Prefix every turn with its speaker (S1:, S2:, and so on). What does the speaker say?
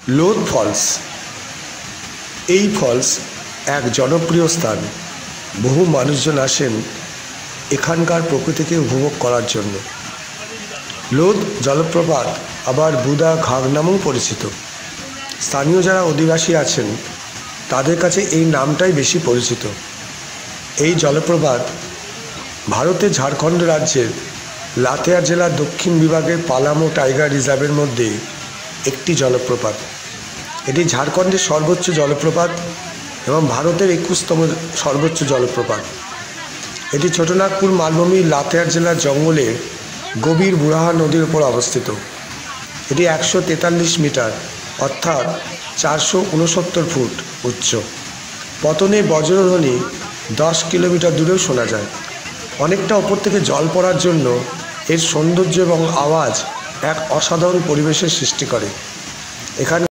S1: Lodh false. এই false এক জনপ্রিয় স্থান। বহু মানুষজন আসেন এখানকার প্রকৃতিকে উপভোগ করার জন্য। লোধ জলপ্রপাত আবার বুদা ঘাগ নামেও পরিচিত। স্থানীয় যারা অধিবাসী আছেন তাদের কাছে এই নামটাই বেশি পরিচিত। এই জলপ্রপাত ভারতের ঝাড়খণ্ড রাজ্যের লাতেহার জেলার দক্ষিণ বিভাগের পালামো টাইগার রিজার্ভের মধ্যে একটি জলপ্রপাত। এটি ঝাড়খণ্ডের সর্বোচ্চ জলপ্রপাত এবং ভারতের 21তম সর্বোচ্চ জলপ্রপাত। এটি ছোটনাগপুর মালভূমির লাতেহার জেলার জঙ্গলে গভীর বুড়াহা নদীর উপর অবস্থিত। এটি 143 মিটার অর্থাৎ 469 ফুট উচ্চ। পতনে বজ্রধ্বনি 10 কিলোমিটার দূরেও শোনা যায়। অনেকটা ওপর থেকে জল পড়ার জন্য এর সৌন্দর্য এবং আওয়াজ এক অসাধারণ পরিবেশের সৃষ্টি করে। এখানে